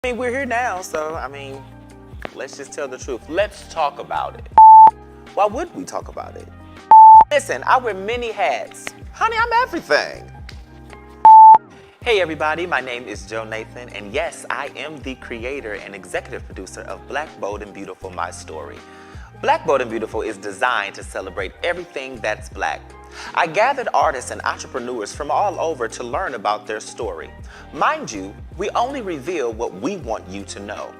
mean, we're here now, so, I mean, let's just tell the truth. Let's talk about it. Why would we talk about it? Listen, I wear many hats. Honey, I'm everything. Hey everybody, my name is Joenathan, and yes, I am the creator and executive producer of Black, Bold, and Beautiful, My Story. Black, Bold, and Beautiful is designed to celebrate everything that's Black. I gathered artists and entrepreneurs from all over to learn about their story. Mind you, we only reveal what we want you to know.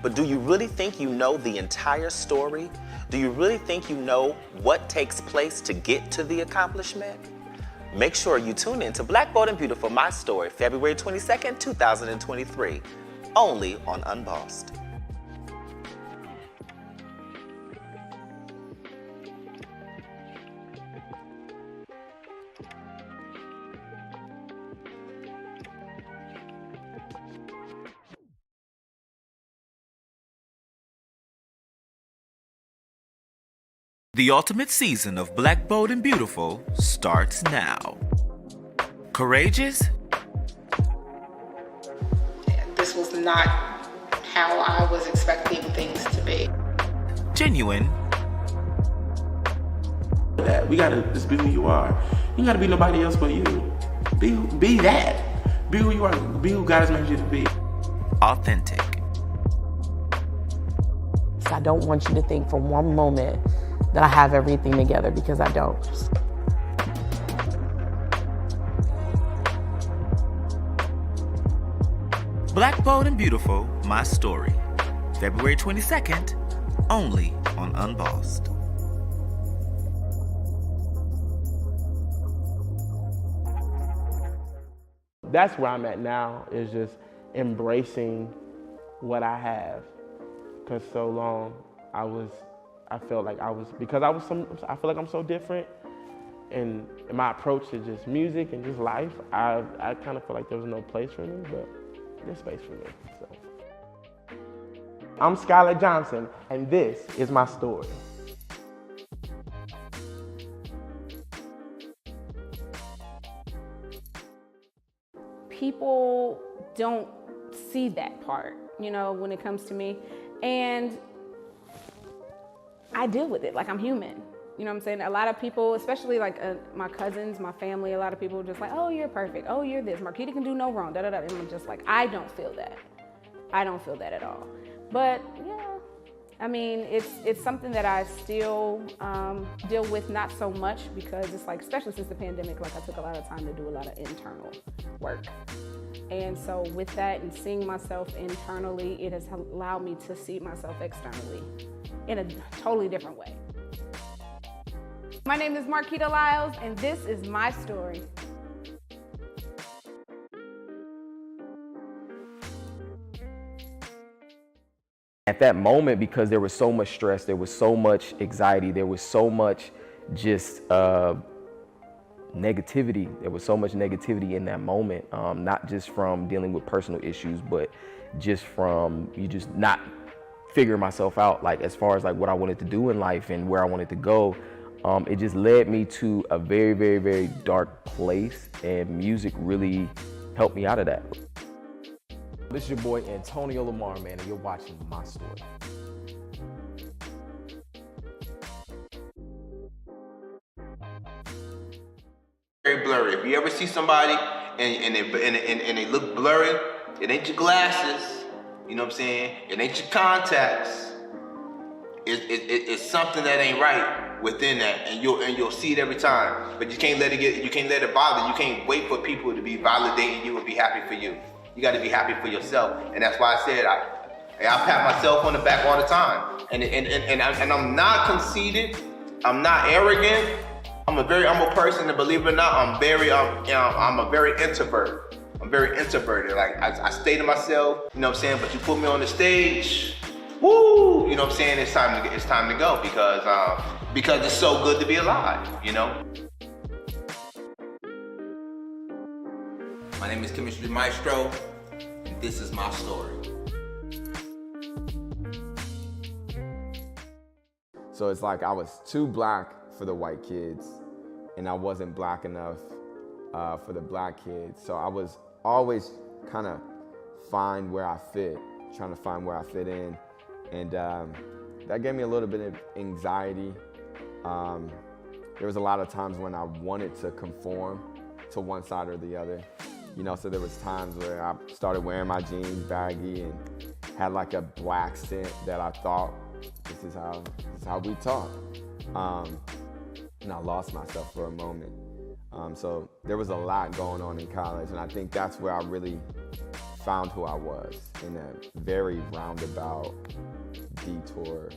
But do you really think you know the entire story? Do you really think you know what takes place to get to the accomplishment? Make sure you tune in to Black, Bold, and Beautiful, My Story, February 22nd, 2023, only on Unbossed. The ultimate season of Black, Bold, and Beautiful starts now. Courageous? This was not how I was expecting things to be. Genuine? We gotta just be who you are. You gotta be nobody else but you. Be that. Be who you are. Be who God has made you to be. Authentic. I don't want you to think for one moment that I have everything together, because I don't. Black, Bold, and Beautiful, My Story, February 22nd, only on Unbossed. That's where I'm at now, is just embracing what I have. Because so long I felt like I feel like I'm so different, and my approach to just music and just life, I kind of feel like there was no place for me, but there's space for me. So, I'm Skylar Johnson, and this is my story. People don't see that part, when it comes to me, and I deal with it like I'm human. You know what I'm saying? A lot of people, especially like my cousins, my family, a lot of people are just like, oh, you're perfect. Oh, you're this. Marquita can do no wrong. Da, da, da. And I'm just like, I don't feel that. I don't feel that at all. But yeah, I mean, it's something that I still deal with, not so much, because it's like, especially since the pandemic, like I took a lot of time to do a lot of internal work. And so with that and seeing myself internally, it has allowed me to see myself externally in a totally different way. My name is Marquita Lyles, and this is my story. At that moment, because there was so much stress, there was so much anxiety, there was so much just negativity. There was so much negativity in that moment, not just from dealing with personal issues, but just from just not figuring myself out, like as far as like what I wanted to do in life and where I wanted to go. It just led me to a very, very, very dark place, and music really helped me out of that. This is your boy Antonio Lamar, man, and you're watching My Story. Very blurry. If you ever see somebody and they look blurry, it ain't your glasses. You know what I'm saying? It ain't your contacts. It's something that ain't right within that, and you'll see it every time. But you can't let it bother you. You can't wait for people to be validating you and be happy for you. You got to be happy for yourself, and that's why I said I pat myself on the back all the time. And I'm not conceited. I'm not arrogant. I'm a very humble person, and believe it or not, I'm a very introvert. I'm very introverted. Like I stay to myself, you know what I'm saying? But you put me on the stage, woo! You know what I'm saying? It's time to go because it's so good to be alive, you know? My name is Chemistry Maestro, and this is my story. So it's like I was too black for the white kids, and I wasn't black enough for the black kids. So I was always kind of find where I fit. trying to find where I fit in. And that gave me a little bit of anxiety. There was a lot of times when I wanted to conform to one side or the other. You know, so there was times where I started wearing my jeans baggy and had like a black stint that I thought, this is how we talk. And I lost myself for a moment. So there was a lot going on in college, and I think that's where I really found who I was, in a very roundabout detour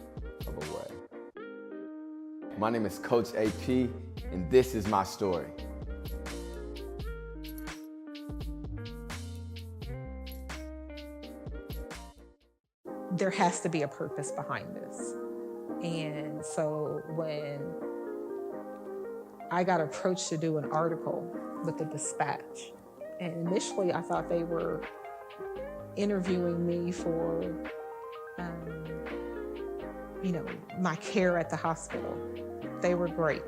of a way. My name is Coach AP, and this is my story. There has to be a purpose behind this. And so when I got approached to do an article with the Dispatch, and initially I thought they were interviewing me for, my care at the hospital. They were great,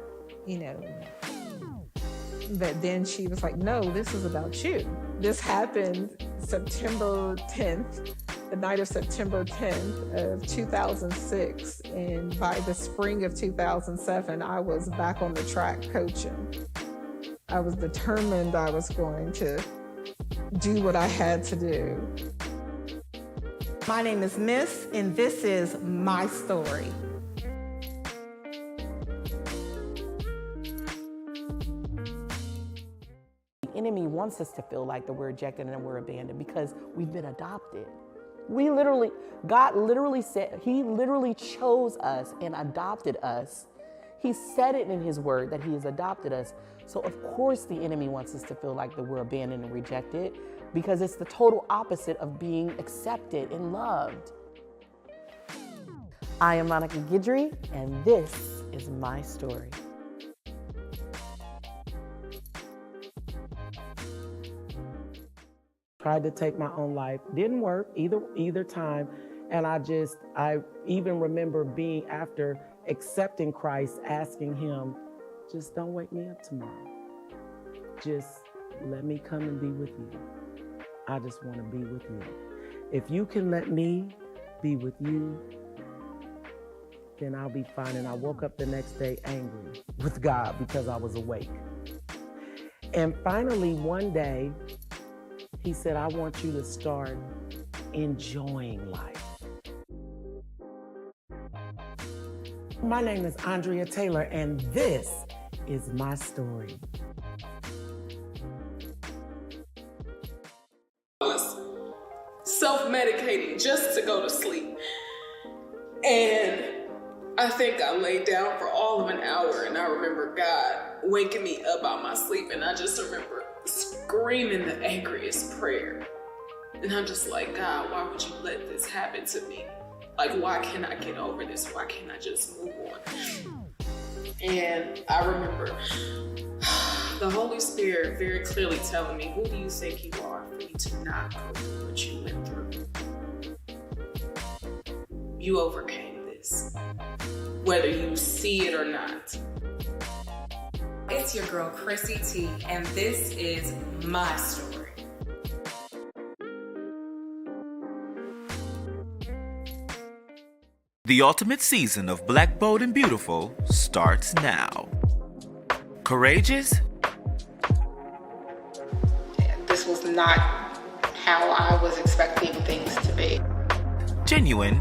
But then she was like, no, this is about you. This happened September 10th, the night of September 10th of 2006. And by the spring of 2007, I was back on the track coaching. I was determined I was going to do what I had to do. My name is Miss, and this is my story. The enemy wants us to feel like that we're rejected and we're abandoned because we've been adopted. God literally said, He literally chose us and adopted us. He said it in His word that He has adopted us. So of course the enemy wants us to feel like that we're abandoned and rejected, because it's the total opposite of being accepted and loved. I am Monica Guidry, and this is my story. Tried to take my own life, didn't work either time. And I even remember being, after accepting Christ, asking Him, just don't wake me up tomorrow. Just let me come and be with you. I just want to be with you. If you can let me be with you, then I'll be fine. And I woke up the next day angry with God because I was awake. And finally, one day, He said, I want you to start enjoying life. My name is Andrea Taylor, and this is my story. I was self-medicating just to go to sleep. And I think I laid down for all of an hour, and I remember God waking me up out my sleep, and I just remember screaming the angriest prayer. And I'm just like, God, why would you let this happen to me? Like, why can't I get over this? Why can't I just move on? And I remember the Holy Spirit very clearly telling me, who do you think you are for you to not go through what you went through? You overcame this, whether you see it or not. It's your girl, Chrissy T, and this is my story. The ultimate season of Black, Bold, and Beautiful starts now. Courageous? This was not how I was expecting things to be. Genuine?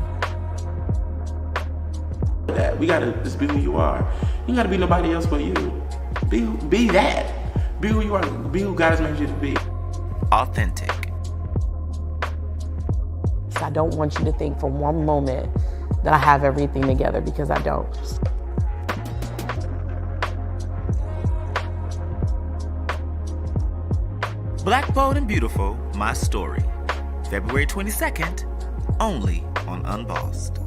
We gotta just be who you are. You gotta be nobody else but you. Be that. Be who you are. Be who God has made you to be. Authentic. I don't want you to think for one moment that I have everything together, because I don't. Black, Bold, and Beautiful, My Story. February 22nd, only on Unbossed.